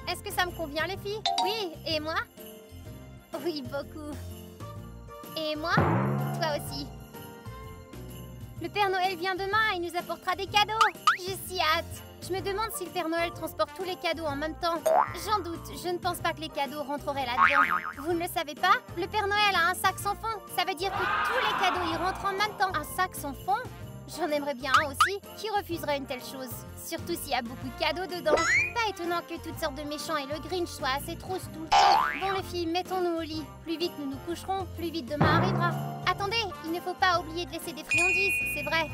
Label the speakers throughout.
Speaker 1: Est-ce que ça me convient, les filles? Oui, et moi? Oui, beaucoup. Et moi? Toi aussi. Le Père Noël vient demain et nous apportera des cadeaux. J'ai si hâte. Je me demande si le Père Noël transporte tous les cadeaux en même temps. J'en doute, je ne pense pas que les cadeaux rentreraient là-dedans. Vous ne le savez pas? Le Père Noël a un sac sans fond. Ça veut dire que tous les cadeaux y rentrent en même temps. Un sac sans fond? J'en aimerais bien un aussi. Qui refuserait une telle chose? Surtout s'il y a beaucoup de cadeaux dedans. Pas étonnant que toutes sortes de méchants et le Grinch soient assez trousses tout le temps. Bon les filles, mettons-nous au lit. Plus vite nous nous coucherons, plus vite demain arrivera. Attendez, il ne faut pas oublier de laisser des friandises, c'est vrai.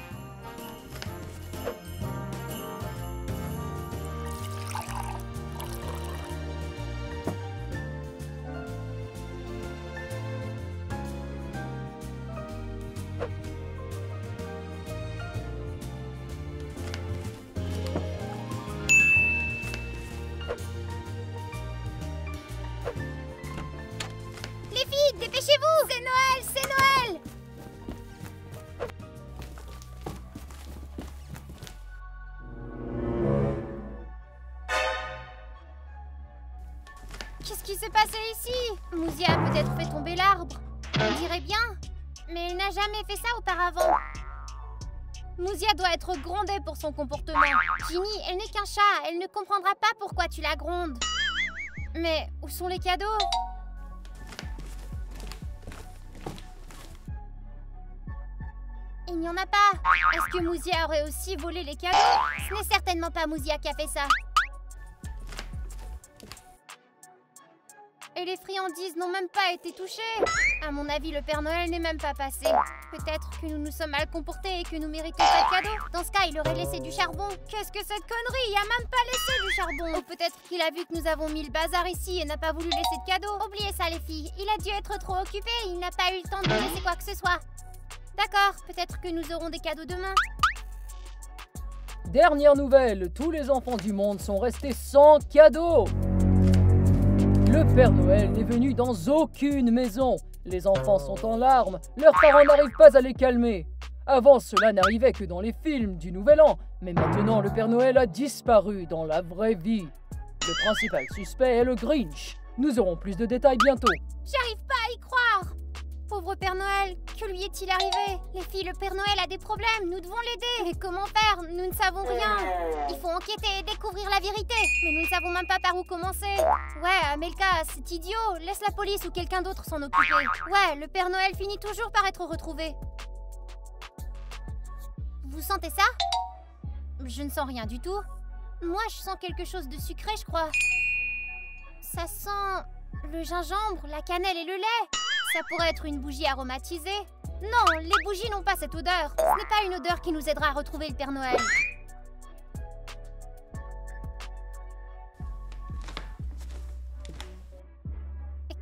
Speaker 1: Dépêchez-vous! C'est Noël! C'est Noël! Qu'est-ce qui s'est passé ici? Mouzia a peut-être fait tomber l'arbre. On dirait bien. Mais elle n'a jamais fait ça auparavant. Mouzia doit être grondée pour son comportement. Ginny, elle n'est qu'un chat. Elle ne comprendra pas pourquoi tu la grondes. Mais où sont les cadeaux? Il n'y en a pas. Est-ce que Mouzia aurait aussi volé les cadeaux? Ce n'est certainement pas Mouzia qui a fait ça. Et les friandises n'ont même pas été touchées. À mon avis, le Père Noël n'est même pas passé. Peut-être que nous nous sommes mal comportés et que nous méritons pas de cadeaux. Dans ce cas, il aurait laissé du charbon. Qu'est-ce que cette connerie? Il a même pas laissé du charbon. Ou peut-être qu'il a vu que nous avons mis le bazar ici et n'a pas voulu laisser de cadeaux. Oubliez ça, les filles. Il a dû être trop occupé. Il n'a pas eu le temps de laisser quoi que ce soit. D'accord, peut-être que nous aurons des cadeaux demain.
Speaker 2: Dernière nouvelle, tous les enfants du monde sont restés sans cadeaux. Le Père Noël n'est venu dans aucune maison. Les enfants sont en larmes, leurs parents n'arrivent pas à les calmer. Avant, cela n'arrivait que dans les films du Nouvel An, mais maintenant le Père Noël a disparu dans la vraie vie. Le principal suspect est le Grinch. Nous aurons plus de détails bientôt.
Speaker 1: J'arrive pas à y croire. Pauvre Père Noël, que lui est-il arrivé? Les filles, le Père Noël a des problèmes, nous devons l'aider. Mais comment faire? Nous ne savons rien. Il faut enquêter et découvrir la vérité. Mais nous ne savons même pas par où commencer. Ouais, Amelka, c'est idiot. Laisse la police ou quelqu'un d'autre s'en occuper. Ouais, le Père Noël finit toujours par être retrouvé. Vous sentez ça? Je ne sens rien du tout. Moi, je sens quelque chose de sucré, je crois. Ça sent le gingembre, la cannelle et le lait. Ça pourrait être une bougie aromatisée. Non, les bougies n'ont pas cette odeur. Ce n'est pas une odeur qui nous aidera à retrouver le Père Noël.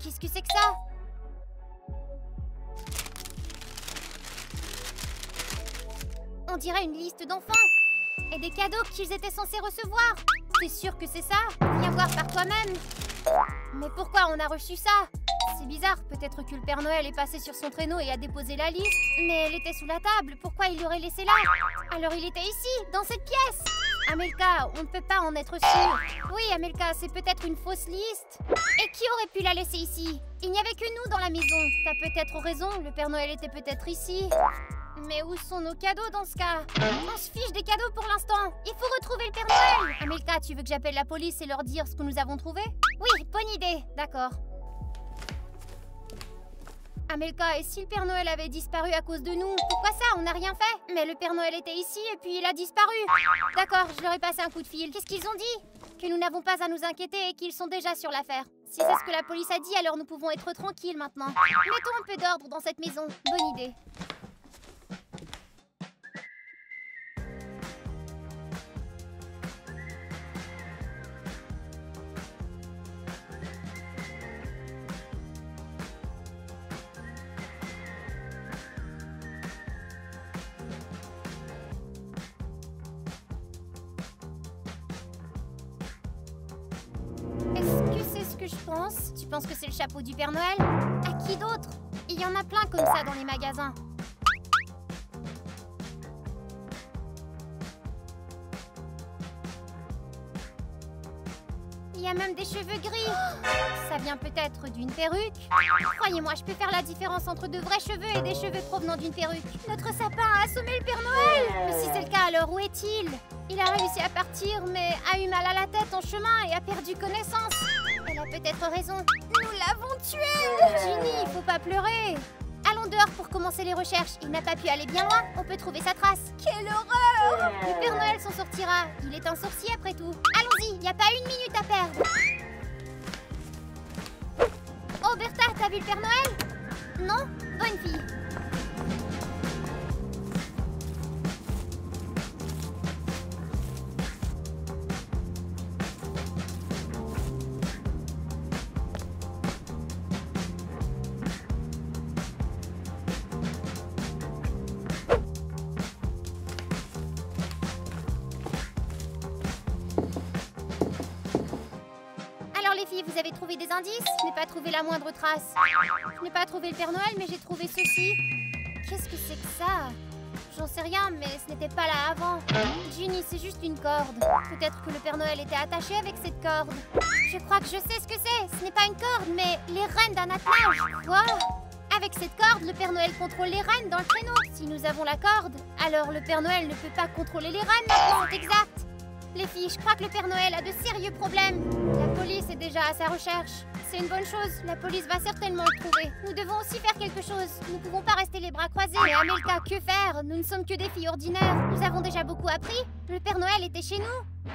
Speaker 1: Qu'est-ce que c'est que ça? On dirait une liste d'enfants. Et des cadeaux qu'ils étaient censés recevoir. T'es sûr que c'est ça? Viens voir par toi-même. Mais pourquoi on a reçu ça? C'est bizarre, peut-être que le Père Noël est passé sur son traîneau et a déposé la liste. Mais elle était sous la table, pourquoi il l'aurait laissée là? Alors il était ici, dans cette pièce. Amelka, on ne peut pas en être sûr. Oui, Amelka, c'est peut-être une fausse liste. Et qui aurait pu la laisser ici? Il n'y avait que nous dans la maison. T'as peut-être raison, le Père Noël était peut-être ici. Mais où sont nos cadeaux dans ce cas? On se fiche des cadeaux pour l'instant. Il faut retrouver le Père Noël. Amelka, tu veux que j'appelle la police et leur dire ce que nous avons trouvé? Oui, bonne idée, d'accord. Amelka, et si le Père Noël avait disparu à cause de nous? Pourquoi ça? On n'a rien fait. Mais le Père Noël était ici et puis il a disparu. D'accord, je leur ai passé un coup de fil. Qu'est-ce qu'ils ont dit? Que nous n'avons pas à nous inquiéter et qu'ils sont déjà sur l'affaire. Si c'est ce que la police a dit, alors nous pouvons être tranquilles maintenant. Mettons un peu d'ordre dans cette maison. Bonne idée. Je pense. Tu penses que c'est le chapeau du Père Noël? À qui d'autre? Il y en a plein comme ça dans les magasins. Il y a même des cheveux gris. Ça vient peut-être d'une perruque. Croyez-moi, je peux faire la différence entre de vrais cheveux et des cheveux provenant d'une perruque. Notre sapin a assommé le Père Noël. Mais si c'est le cas, alors où est-il? Il a réussi à partir, mais a eu mal à la tête en chemin et a perdu connaissance. Elle a peut-être raison. Nous l'avons tué. Ginny, il faut pas pleurer. Allons dehors pour commencer les recherches. Il n'a pas pu aller bien loin. On peut trouver sa trace. Quelle horreur! Le Père Noël s'en sortira. Il est un sorcier après tout. Allons-y, il n'y a pas une minute à perdre. Oh, Bertha, t'as vu le Père Noël? Non? Bonne fille. Vous avez trouvé des indices? Je n'ai pas trouvé la moindre trace. Je n'ai pas trouvé le Père Noël, mais j'ai trouvé ceci. Qu'est-ce que c'est que ça? J'en sais rien, mais ce n'était pas là avant. Ginny, c'est juste une corde. Peut-être que le Père Noël était attaché avec cette corde. Je crois que je sais ce que c'est. Ce n'est pas une corde, mais les rênes d'un attelage. Quoi? Avec cette corde, le Père Noël contrôle les rênes dans le traîneau. Si nous avons la corde, alors le Père Noël ne peut pas contrôler les rênes. C'est exact. Les filles, je crois que le Père Noël a de sérieux problèmes. La police est déjà à sa recherche. C'est une bonne chose, la police va certainement le trouver. Nous devons aussi faire quelque chose. Nous ne pouvons pas rester les bras croisés. Mais Amelka, que faire? Nous ne sommes que des filles ordinaires. Nous avons déjà beaucoup appris. Le Père Noël était chez nous.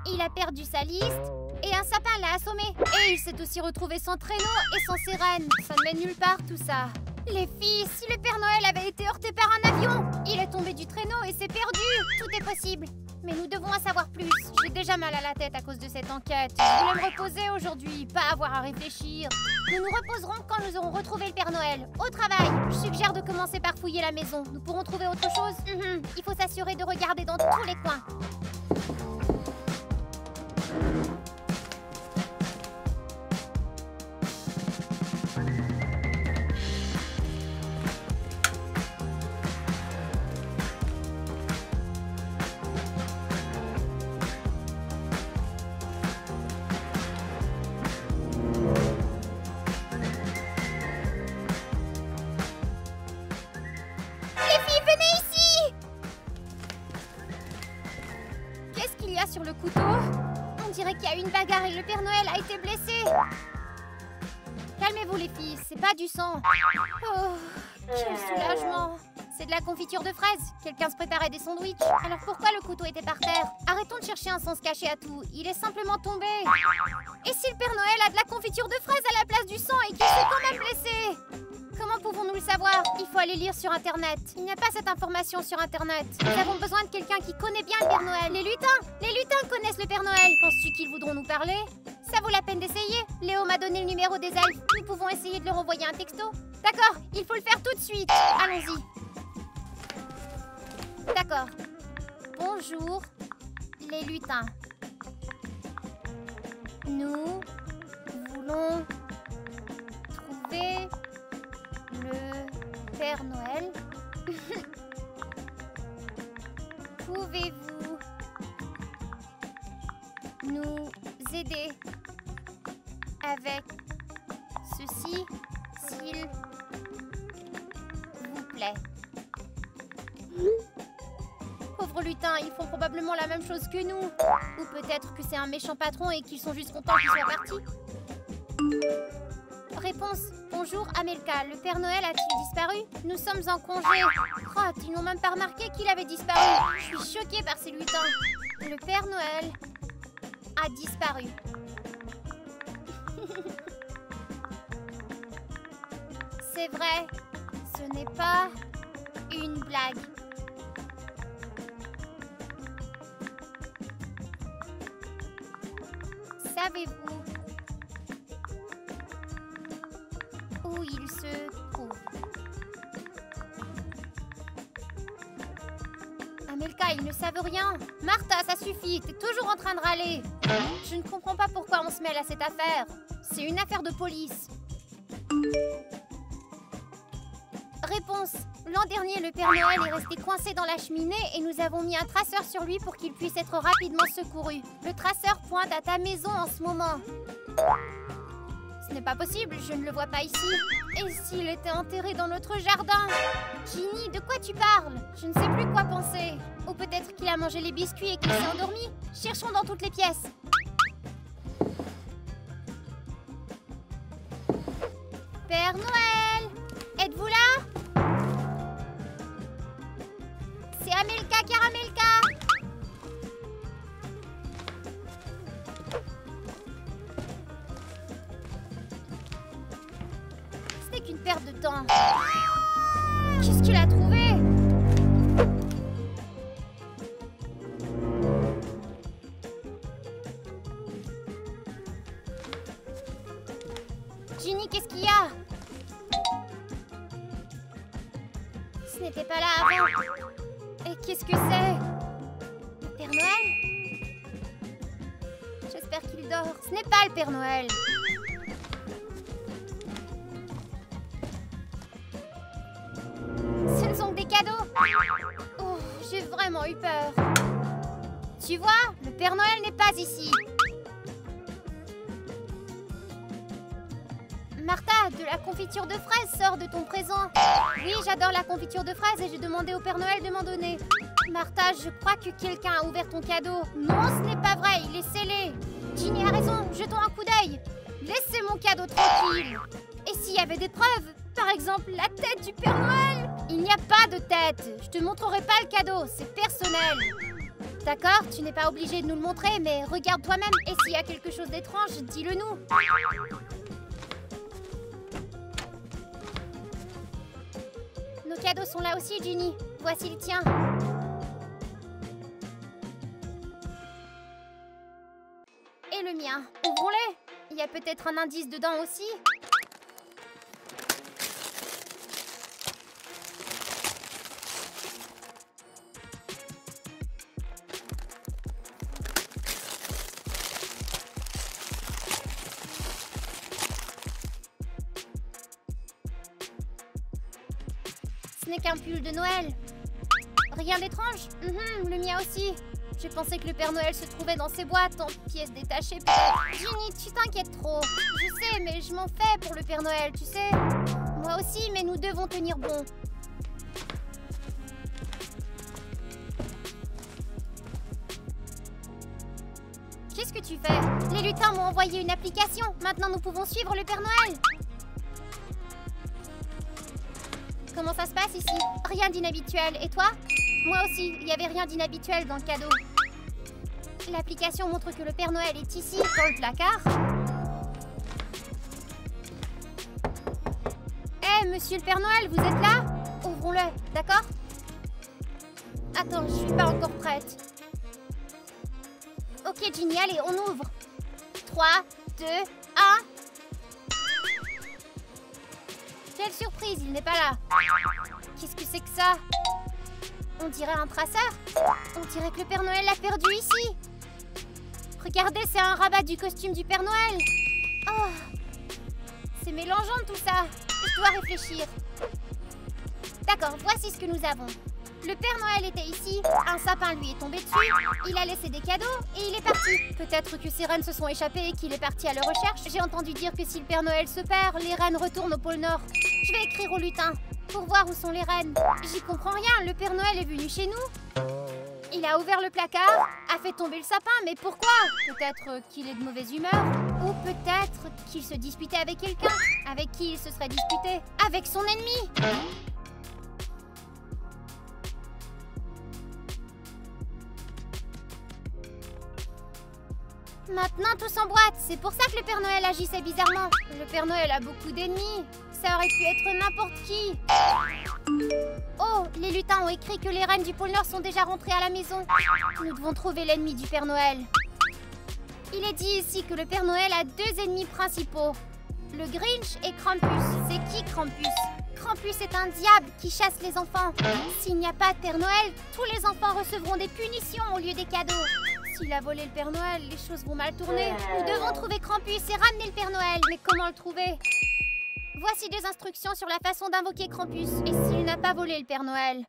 Speaker 1: Il a perdu sa liste et un sapin l'a assommé. Et il s'est aussi retrouvé sans traîneau et sans sirène. Ça ne mène nulle part tout ça. Les filles, si le Père Noël avait été heurté par un avion, il est tombé du traîneau et s'est perdu. Tout est possible. Mais nous devons en savoir plus. J'ai déjà mal à la tête à cause de cette enquête. Je voulais me reposer aujourd'hui, pas avoir à réfléchir. Nous nous reposerons quand nous aurons retrouvé le Père Noël. Au travail, je suggère de commencer par fouiller la maison. Nous pourrons trouver autre chose. Il faut s'assurer de regarder dans tous les coins. Sur le couteau. On dirait qu'il y a eu une bagarre et le Père Noël a été blessé. Calmez-vous les filles, c'est pas du sang. Oh, quel soulagement. C'est de la confiture de fraises. Quelqu'un se préparait des sandwichs. Alors pourquoi le couteau était par terre? Arrêtons de chercher un sens caché à tout. Il est simplement tombé. Et si le Père Noël a de la confiture de fraises à la place du sang et qu'il s'est quand même blessé? Comment pouvons-nous le savoir? Il faut aller lire sur Internet. Il n'y a pas cette information sur Internet. Nous avons besoin de quelqu'un qui connaît bien le Père Noël. Les lutins connaissent le Père Noël. Penses-tu qu'ils voudront nous parler? Ça vaut la peine d'essayer. Léo m'a donné le numéro des elfes. Nous pouvons essayer de leur envoyer un texto. D'accord, il faut le faire tout de suite. Allons-y. D'accord. Bonjour, les lutins. Nous voulons trouver le Père Noël. Pouvez-vous nous aider avec ceci, s'il vous plaît? Pauvres lutins, ils font probablement la même chose que nous. Ou peut-être que c'est un méchant patron et qu'ils sont juste contents qu'ils soient partis. Réponse. Bonjour Amelka, le Père Noël a-t-il disparu? Nous sommes en congé. Crotte, ils n'ont même pas remarqué qu'il avait disparu. Je suis choquée par ces lutins. Le Père Noël a disparu. C'est vrai, ce n'est pas une blague. Savez-vous où il se trouve? Amelka, ils ne savent rien. Martha, ça suffit, t'es toujours en train de râler. Je ne comprends pas pourquoi on se mêle à cette affaire. C'est une affaire de police. réponse. L'an dernier, le Père Noël est resté coincé dans la cheminée et nous avons mis un traceur sur lui pour qu'il puisse être rapidement secouru. Le traceur pointe à ta maison en ce moment. Ce n'est pas possible, je ne le vois pas ici. Et s'il était enterré dans notre jardin? Ginny, de quoi tu parles? Je ne sais plus quoi penser. Ou peut-être qu'il a mangé les biscuits et qu'il s'est endormi. Cherchons dans toutes les pièces. Père Noël, êtes-vous là? C'est Amelka Caramelka. Ce n'est qu'une perte de temps. Qu'est-ce qu'il a trouvé? Ginny, qu'est-ce qu'il y a? Ce n'était pas là avant. Et qu'est-ce que c'est? Le Père Noël? J'espère qu'il dort. Ce n'est pas le Père Noël. Ce ne sont que des cadeaux. Oh, j'ai vraiment eu peur. Tu vois, le Père Noël n'est pas ici. Martha, de la confiture de fraises sort de ton présent. Oui, j'adore la confiture de fraises et j'ai demandé au Père Noël de m'en donner. Martha, je crois que quelqu'un a ouvert ton cadeau. Non, ce n'est pas vrai, il est scellé. Ginny a raison, jetons un coup d'œil. Laissez mon cadeau tranquille. Et s'il y avait des preuves? Par exemple, la tête du Père Noël? Il n'y a pas de tête. Je te montrerai pas le cadeau, c'est personnel. D'accord, tu n'es pas obligé de nous le montrer, mais regarde toi-même. Et s'il y a quelque chose d'étrange, dis-le nous. Nos cadeaux sont là aussi, Ginny. Voici le tien. Et le mien. Ouvrons-les. Il y a peut-être un indice dedans aussi. Ce n'est qu'un pull de Noël. Rien d'étrange? Le mien aussi. Je pensais que le Père Noël se trouvait dans ses boîtes, en pièces détachées peut-être. Ginny, tu t'inquiètes trop. Je sais, mais je m'en fais pour le Père Noël, tu sais. Moi aussi, mais nous devons tenir bon. Qu'est-ce que tu fais? Les lutins m'ont envoyé une application. Maintenant, nous pouvons suivre le Père Noël. Comment ça se passe ici? Rien d'inhabituel. Et toi? Moi aussi, il n'y avait rien d'inhabituel dans le cadeau. L'application montre que le Père Noël est ici, dans le placard. Hé, monsieur le Père Noël, vous êtes là? Ouvrons-le, d'accord? Attends, je suis pas encore prête. Ok, Ginny, allez, on ouvre. 3, 2, 1... Quelle surprise, il n'est pas là. Qu'est-ce que c'est que ça? On dirait un traceur. On dirait que le Père Noël l'a perdu ici. Regardez, c'est un rabat du costume du Père Noël. Oh, c'est mélangeant tout ça. Je dois réfléchir. D'accord, voici ce que nous avons. Le Père Noël était ici, un sapin lui est tombé dessus, il a laissé des cadeaux et il est parti. Peut-être que ses rennes se sont échappées et qu'il est parti à leur recherche. J'ai entendu dire que si le Père Noël se perd, les rennes retournent au pôle Nord. Je vais écrire au lutin pour voir où sont les rennes. J'y comprends rien, le Père Noël est venu chez nous. Il a ouvert le placard, a fait tomber le sapin, mais pourquoi? Peut-être qu'il est de mauvaise humeur. Ou peut-être qu'il se disputait avec quelqu'un. Avec qui il se serait disputé? Avec son ennemi. Maintenant, tous en boîte. C'est pour ça que le Père Noël agissait bizarrement. Le Père Noël a beaucoup d'ennemis. Ça aurait pu être n'importe qui. Oh, les lutins ont écrit que les reines du pôle Nord sont déjà rentrées à la maison. Nous devons trouver l'ennemi du Père Noël. Il est dit ici que le Père Noël a deux ennemis principaux. Le Grinch et Krampus. C'est qui Krampus? Krampus est un diable qui chasse les enfants. S'il n'y a pas de Père Noël, tous les enfants recevront des punitions au lieu des cadeaux. S'il a volé le Père Noël, les choses vont mal tourner. Nous devons trouver Krampus et ramener le Père Noël. Mais comment le trouver? Voici des instructions sur la façon d'invoquer Krampus. Et si Il n'a pas volé le Père Noël.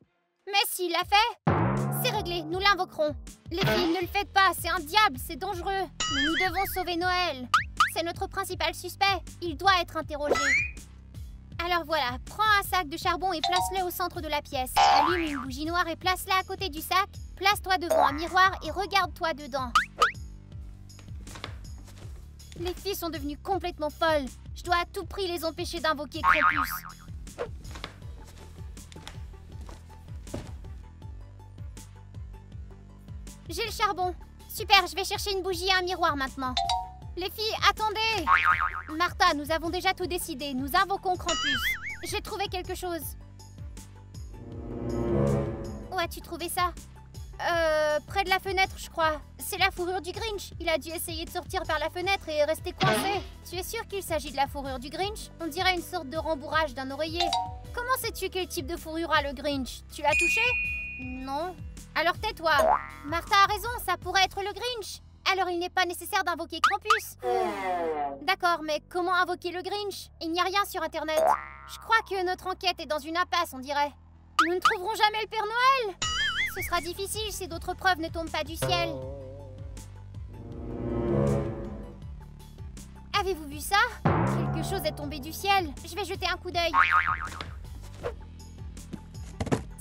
Speaker 1: Mais s'il l'a fait, c'est réglé, nous l'invoquerons. Les filles, ne le faites pas, c'est un diable, c'est dangereux. Mais nous devons sauver Noël. C'est notre principal suspect, il doit être interrogé. Alors voilà, prends un sac de charbon et place-le au centre de la pièce. Allume une bougie noire et place-la à côté du sac. Place-toi devant un miroir et regarde-toi dedans. Les filles sont devenues complètement folles. Je dois à tout prix les empêcher d'invoquer Krampus. J'ai le charbon. Super, je vais chercher une bougie et un miroir maintenant. Les filles, attendez! Martha, nous avons déjà tout décidé. Nous invoquons Krampus. J'ai trouvé quelque chose. Où as-tu trouvé ça? Près de la fenêtre, je crois. C'est la fourrure du Grinch. Il a dû essayer de sortir par la fenêtre et rester coincé. Tu es sûr qu'il s'agit de la fourrure du Grinch? On dirait une sorte de rembourrage d'un oreiller. Comment sais-tu quel type de fourrure a le Grinch? Tu l'as touché? Non. Alors tais-toi. Martha a raison, ça pourrait être le Grinch. Alors il n'est pas nécessaire d'invoquer Krampus. D'accord, mais comment invoquer le Grinch? Il n'y a rien sur Internet. Je crois que notre enquête est dans une impasse, on dirait. Nous ne trouverons jamais le Père Noël. Ce sera difficile si d'autres preuves ne tombent pas du ciel. Avez-vous vu ça? Quelque chose est tombé du ciel. Je vais jeter un coup d'œil.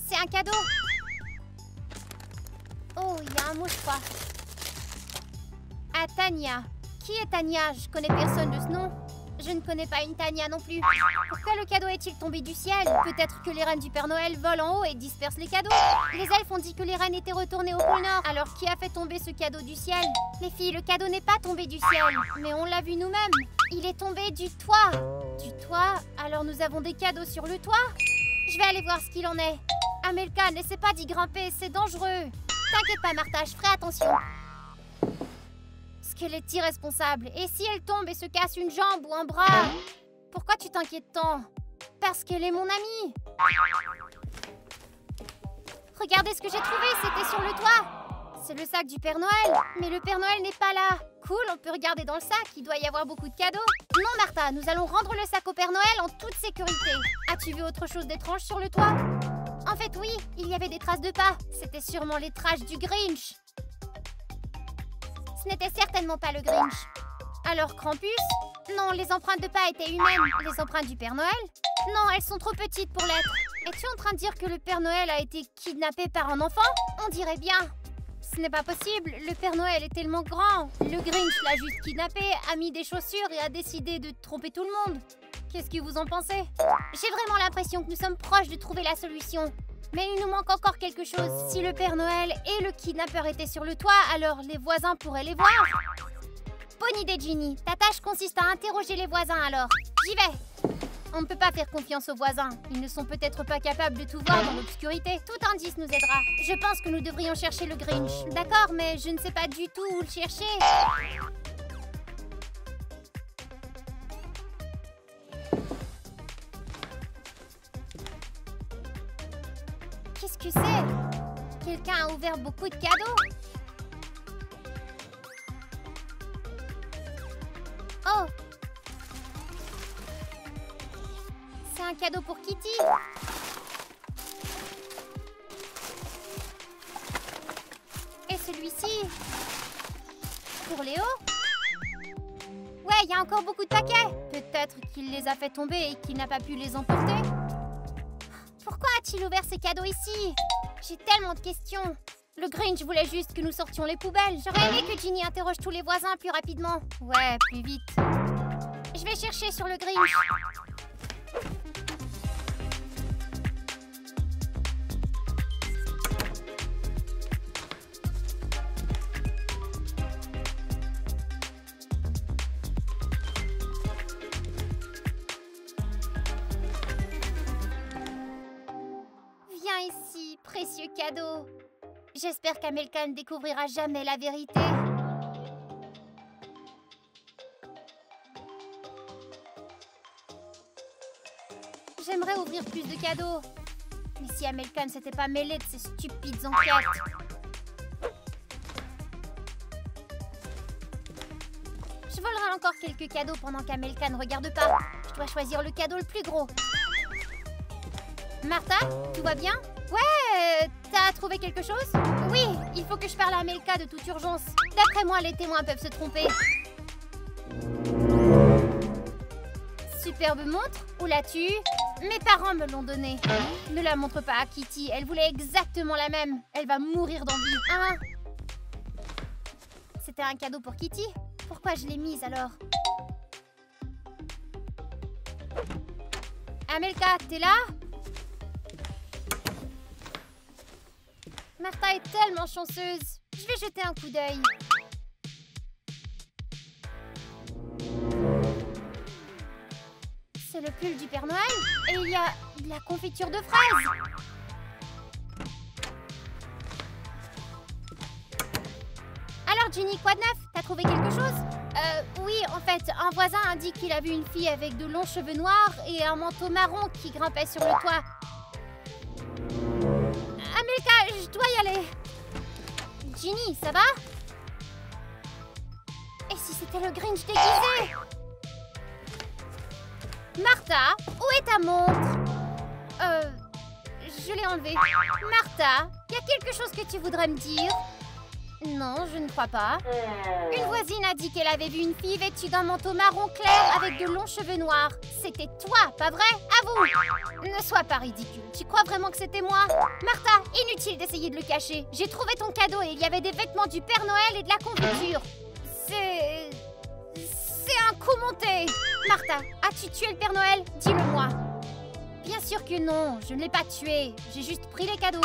Speaker 1: C'est un cadeau. Oh, il y a un mot, je crois. À Tania. Qui est Tania? Je connais personne de ce nom. Je ne connais pas une Tania non plus. Pourquoi le cadeau est-il tombé du ciel? Peut-être que les reines du Père Noël volent en haut et dispersent les cadeaux. Les elfes ont dit que les reines étaient retournées au pôle Nord. Alors qui a fait tomber ce cadeau du ciel? Les filles, le cadeau n'est pas tombé du ciel. Mais on l'a vu nous-mêmes. Il est tombé du toit. Du toit? Alors nous avons des cadeaux sur le toit? Je vais aller voir ce qu'il en est. Amelka, n'essaie pas d'y grimper, c'est dangereux. T'inquiète pas, Martha, je ferai attention. Squelette irresponsable. Et si elle tombe et se casse une jambe ou un bras? Pourquoi tu t'inquiètes tant? Parce qu'elle est mon amie. Regardez ce que j'ai trouvé, c'était sur le toit. C'est le sac du Père Noël. Mais le Père Noël n'est pas là. Cool, on peut regarder dans le sac, il doit y avoir beaucoup de cadeaux. Non, Martha, nous allons rendre le sac au Père Noël en toute sécurité. As-tu vu autre chose d'étrange sur le toit? En fait, oui, il y avait des traces de pas. C'était sûrement les traces du Grinch. Ce n'était certainement pas le Grinch. Alors Krampus? Non, les empreintes de pas étaient humaines. Les empreintes du Père Noël? Non, elles sont trop petites pour l'être. Es-tu en train de dire que le Père Noël a été kidnappé par un enfant? On dirait bien. Ce n'est pas possible, le Père Noël est tellement grand. Le Grinch l'a juste kidnappé, a mis des chaussures et a décidé de tromper tout le monde. Qu'est-ce que vous en pensez? J'ai vraiment l'impression que nous sommes proches de trouver la solution. Mais il nous manque encore quelque chose. Si le Père Noël et le kidnappeur étaient sur le toit, alors les voisins pourraient les voir. Bonne idée, Ginny. Ta tâche consiste à interroger les voisins alors. J'y vais. On ne peut pas faire confiance aux voisins. Ils ne sont peut-être pas capables de tout voir dans l'obscurité. Tout indice nous aidera. Je pense que nous devrions chercher le Grinch. D'accord, mais je ne sais pas du tout où le chercher. Qu'est-ce que c'est? Quelqu'un a ouvert beaucoup de cadeaux? Oh! C'est un cadeau pour Kitty. Et celui-ci? Pour Léo? Ouais, il y a encore beaucoup de paquets. Peut-être qu'il les a fait tomber et qu'il n'a pas pu les emporter. Pourquoi a-t-il ouvert ces cadeaux ici? J'ai tellement de questions. Le Grinch voulait juste que nous sortions les poubelles. J'aurais aimé que Ginny interroge tous les voisins plus rapidement. Ouais, plus vite. Je vais chercher sur le Grinch. Viens ici, précieux cadeau. J'espère qu'Amelka ne découvrira jamais la vérité. J'aimerais ouvrir plus de cadeaux. Mais si Amelka ne s'était pas mêlée de ces stupides enquêtes. Je volerai encore quelques cadeaux pendant qu'Amelka ne regarde pas. Je dois choisir le cadeau le plus gros. Martha, tout va bien? Ouais, t'as trouvé quelque chose? Oui, il faut que je parle à Amelka de toute urgence. D'après moi, les témoins peuvent se tromper. Superbe montre, où l'as-tu? Mes parents me l'ont donnée. Ne la montre pas à Kitty, elle voulait exactement la même. Elle va mourir d'envie. Hein? C'était un cadeau pour Kitty? Pourquoi je l'ai mise alors? Amelka, t'es là? Martha est tellement chanceuse. Je vais jeter un coup d'œil. C'est le pull du Père Noël et il y a de la confiture de fraises. Alors Ginny, quoi de neuf? T'as trouvé quelque chose? Oui, en fait, un voisin a dit qu'il a vu une fille avec de longs cheveux noirs et un manteau marron qui grimpait sur le toit. Amelka, je dois y aller. Ginny, ça va? Et si c'était le Grinch déguisé? Martha, où est ta montre? Je l'ai enlevée. Martha, y a quelque chose que tu voudrais me dire? Non, je ne crois pas. Une voisine a dit qu'elle avait vu une fille vêtue d'un manteau marron clair avec de longs cheveux noirs. C'était toi, pas vrai? Avoue! Ne sois pas ridicule. Tu crois vraiment que c'était moi? Martha, inutile d'essayer de le cacher. J'ai trouvé ton cadeau et il y avait des vêtements du Père Noël et de la confiture. C'est un coup monté. Martha, as-tu tué le Père Noël? Dis-le-moi. Bien sûr que non, je ne l'ai pas tué. J'ai juste pris les cadeaux.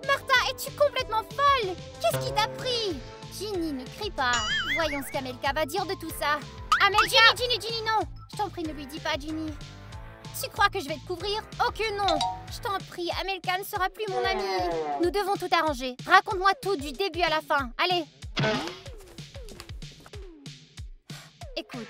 Speaker 1: Martha, es-tu complètement folle? Qu'est-ce qui t'a pris? Ginny, ne crie pas. Voyons ce qu'Amelka va dire de tout ça. Amelka! Ginny, non! Je t'en prie, ne lui dis pas, Ginny. Tu crois que je vais te couvrir? Oh que non! Je t'en prie, Amelka ne sera plus mon amie. Nous devons tout arranger. Raconte-moi tout du début à la fin. Allez! Écoute,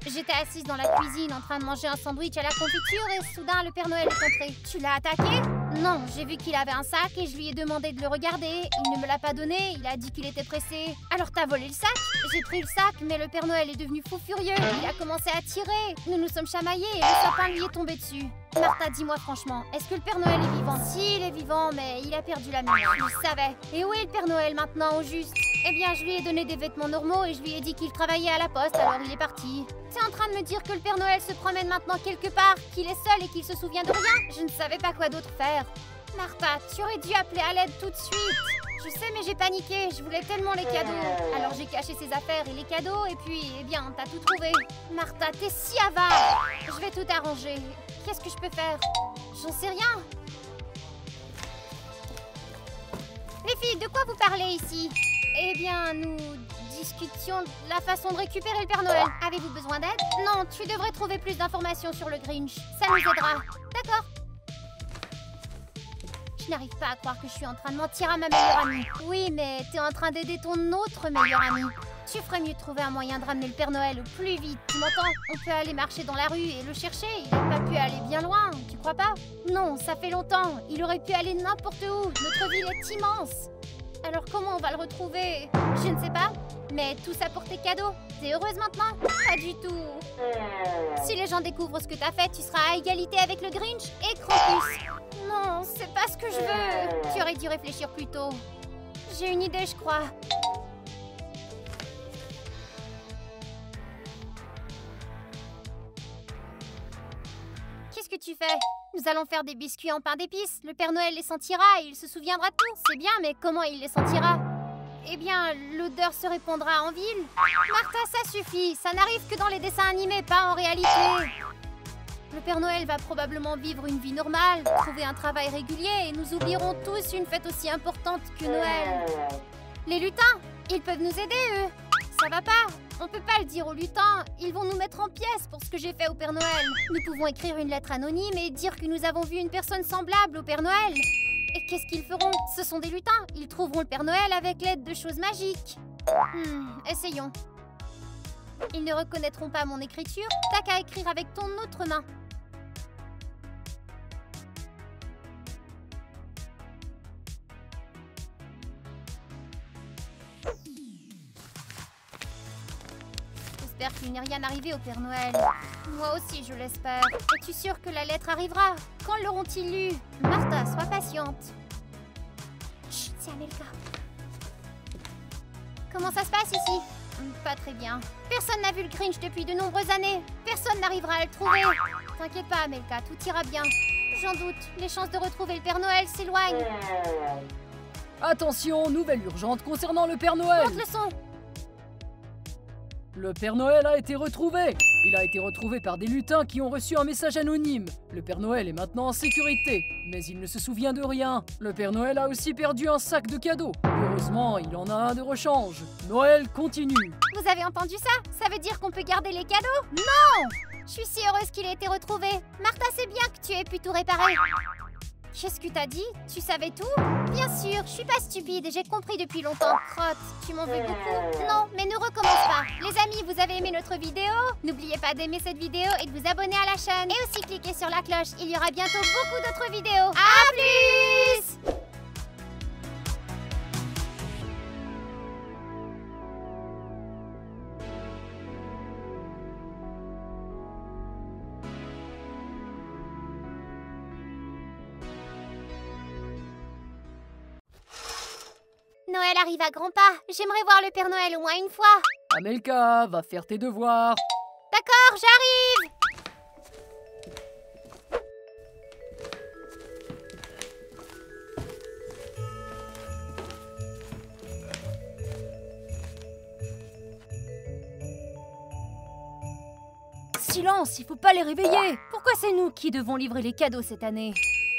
Speaker 1: j'étais assise dans la cuisine en train de manger un sandwich à la confiture et soudain le Père Noël est entré. Tu l'as attaqué? Non, j'ai vu qu'il avait un sac et je lui ai demandé de le regarder. Il ne me l'a pas donné, il a dit qu'il était pressé. Alors t'as volé le sac? J'ai pris le sac, mais le Père Noël est devenu fou furieux. Il a commencé à tirer. Nous nous sommes chamaillés et le sapin lui est tombé dessus. Martha, dis-moi franchement, est-ce que le Père Noël est vivant? Si, il est vivant, mais il a perdu la mémoire. Je le savais. Et où est le Père Noël maintenant, au juste? Eh bien, je lui ai donné des vêtements normaux et je lui ai dit qu'il travaillait à la poste, alors il est parti. T'es en train de me dire que le Père Noël se promène maintenant quelque part, qu'il est seul et qu'il se souvient de rien? Je ne savais pas quoi d'autre faire. Martha, tu aurais dû appeler à l'aide tout de suite. Je sais, mais j'ai paniqué. Je voulais tellement les cadeaux. Alors j'ai caché ses affaires et les cadeaux et puis, eh bien, t'as tout trouvé. Martha, t'es si avare. Je vais tout arranger. Qu'est-ce que je peux faire? J'en sais rien. Les filles, de quoi vous parlez ici? Eh bien, nous discutions de la façon de récupérer le Père Noël. Avez-vous besoin d'aide? Non, tu devrais trouver plus d'informations sur le Grinch. Ça nous aidera. D'accord. Je n'arrive pas à croire que je suis en train de mentir à ma meilleure amie. Oui, mais t'es en train d'aider ton autre meilleure amie. Tu ferais mieux de trouver un moyen de ramener le Père Noël au plus vite. Tu m'entends? On peut aller marcher dans la rue et le chercher. Il n'a pas pu aller bien loin, tu crois pas? Non, ça fait longtemps. Il aurait pu aller n'importe où. Notre ville est immense. Alors comment on va le retrouver? Je ne sais pas. Mais tout ça pour tes cadeaux. T'es heureuse maintenant? Pas du tout. Si les gens découvrent ce que t'as fait, tu seras à égalité avec le Grinch et Krampus. Non, c'est pas ce que je veux. Tu aurais dû réfléchir plus tôt. J'ai une idée, je crois. Qu'est-ce que tu fais? Nous allons faire des biscuits en pain d'épices. Le Père Noël les sentira et il se souviendra de tout. C'est bien, mais comment il les sentira? Eh bien, l'odeur se répandra en ville. Martha, ça suffit. Ça n'arrive que dans les dessins animés, pas en réalité. Le Père Noël va probablement vivre une vie normale, trouver un travail régulier et nous oublierons tous une fête aussi importante que Noël. Les lutins, ils peuvent nous aider, eux. Ça va pas. On peut pas le dire aux lutins. Ils vont nous mettre en pièces pour ce que j'ai fait au Père Noël. Nous pouvons écrire une lettre anonyme et dire que nous avons vu une personne semblable au Père Noël. Et qu'est-ce qu'ils feront? Ce sont des lutins. Ils trouveront le Père Noël avec l'aide de choses magiques. Essayons. Ils ne reconnaîtront pas mon écriture. T'as qu'à écrire avec ton autre main. J'espère qu'il n'est rien arrivé au Père Noël. Moi aussi, je l'espère. Es-tu sûre que la lettre arrivera? Quand l'auront-ils lue? Martha, sois patiente. Chut, c'est Amelka. Comment ça se passe ici? Pas très bien. Personne n'a vu le Grinch depuis de nombreuses années. Personne n'arrivera à le trouver. T'inquiète pas, Amelka, tout ira bien. J'en doute, les chances de retrouver le Père Noël s'éloignent.
Speaker 2: Attention, nouvelle urgente concernant le Père Noël.
Speaker 1: Monte le son.
Speaker 2: Le Père Noël a été retrouvé. Il a été retrouvé par des lutins qui ont reçu un message anonyme. Le Père Noël est maintenant en sécurité, mais il ne se souvient de rien. Le Père Noël a aussi perdu un sac de cadeaux. Heureusement, il en a un de rechange. Noël continue.
Speaker 1: Vous avez entendu ça? Ça veut dire qu'on peut garder les cadeaux? Non! Je suis si heureuse qu'il ait été retrouvé. Martha, c'est bien que tu aies pu tout réparer. Qu'est-ce que t'as dit? Tu savais tout? Bien sûr, je suis pas stupide, j'ai compris depuis longtemps. Crotte, tu m'en veux beaucoup? Non, mais ne recommence pas. Les amis, vous avez aimé notre vidéo? N'oubliez pas d'aimer cette vidéo et de vous abonner à la chaîne. Et aussi cliquez sur la cloche, il y aura bientôt beaucoup d'autres vidéos. À plus! Noël arrive à grands pas. J'aimerais voir le Père Noël au moins une fois.
Speaker 2: Amelka, va faire tes devoirs.
Speaker 1: D'accord, j'arrive.
Speaker 3: Silence, il faut pas les réveiller. Pourquoi c'est nous qui devons livrer les cadeaux cette année?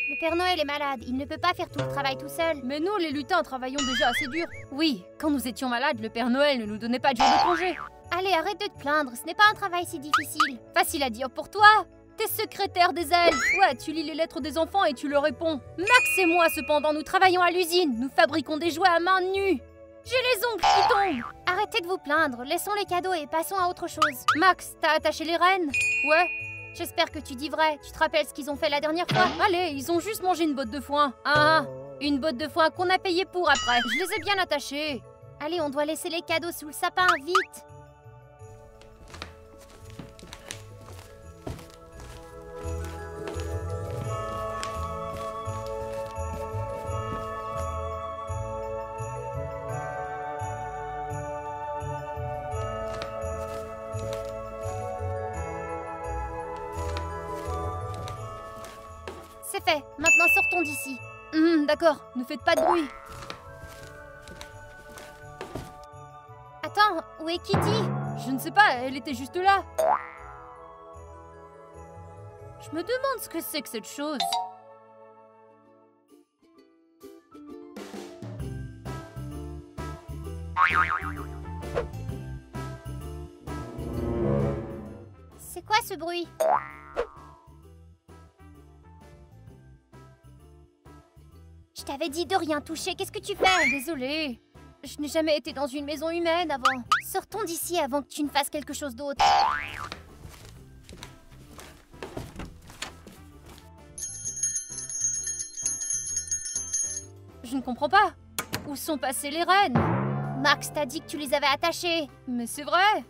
Speaker 1: Le Père Noël est malade, il ne peut pas faire tout le travail tout seul.
Speaker 3: Mais nous, les lutins, travaillons déjà assez dur. Oui, quand nous étions malades, le Père Noël ne nous donnait pas de jour de congé.
Speaker 1: Allez, arrête de te plaindre, ce n'est pas un travail si difficile.
Speaker 3: Facile à dire pour toi. T'es secrétaire des elfes. Ouais, tu lis les lettres des enfants et tu leur réponds. Max et moi, cependant, nous travaillons à l'usine. Nous fabriquons des jouets à main nue. J'ai les ongles qui tombent.
Speaker 1: Arrêtez de vous plaindre, laissons les cadeaux et passons à autre chose.
Speaker 3: Max, t'as attaché les rênes? Ouais.
Speaker 1: J'espère que tu dis vrai. Tu te rappelles ce qu'ils ont fait la dernière fois?
Speaker 3: Allez, ils ont juste mangé une botte de foin. Ah, une botte de foin qu'on a payé pour après. Je les ai bien attachés.
Speaker 1: Allez, on doit laisser les cadeaux sous le sapin, vite. C'est fait, maintenant sortons d'ici.
Speaker 3: D'accord, ne faites pas de bruit.
Speaker 1: Attends, où est Kitty?
Speaker 3: Je ne sais pas, elle était juste là. Je me demande ce que c'est que cette chose.
Speaker 1: C'est quoi ce bruit? Je t'avais dit de rien toucher, qu'est-ce que tu fais?
Speaker 3: Désolée, je n'ai jamais été dans une maison humaine avant.
Speaker 1: Sortons d'ici avant que tu ne fasses quelque chose d'autre.
Speaker 3: Je ne comprends pas. Où sont passées les rennes?
Speaker 1: Max t'a dit que tu les avais attachés.
Speaker 3: Mais c'est vrai.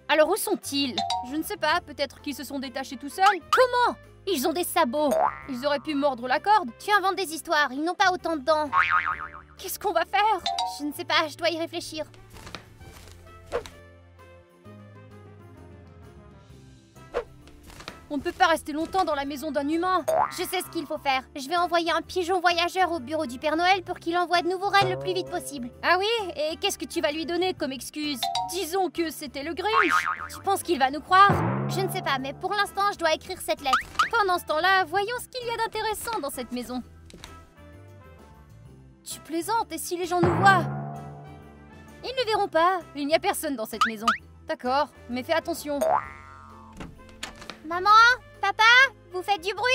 Speaker 3: Alors où sont-ils? Je ne sais pas, peut-être qu'ils se sont détachés tout seuls. Comment? Ils ont des sabots. Ils auraient pu mordre la corde.
Speaker 1: Tu inventes des histoires, ils n'ont pas autant de dents.
Speaker 3: Qu'est-ce qu'on va faire?
Speaker 1: Je ne sais pas, je dois y réfléchir.
Speaker 3: On ne peut pas rester longtemps dans la maison d'un humain.
Speaker 1: Je sais ce qu'il faut faire. Je vais envoyer un pigeon voyageur au bureau du Père Noël pour qu'il envoie de nouveaux rennes le plus vite possible.
Speaker 3: Ah oui? Et qu'est-ce que tu vas lui donner comme excuse? Disons que c'était le Grinch. Tu penses qu'il va nous croire?
Speaker 1: Je ne sais pas, mais pour l'instant, je dois écrire cette lettre.
Speaker 3: Pendant ce temps-là, voyons ce qu'il y a d'intéressant dans cette maison. Tu plaisantes, et si les gens nous voient? Ils ne verront pas. Il n'y a personne dans cette maison. D'accord, mais fais attention.
Speaker 1: Maman? Papa? Vous faites du bruit?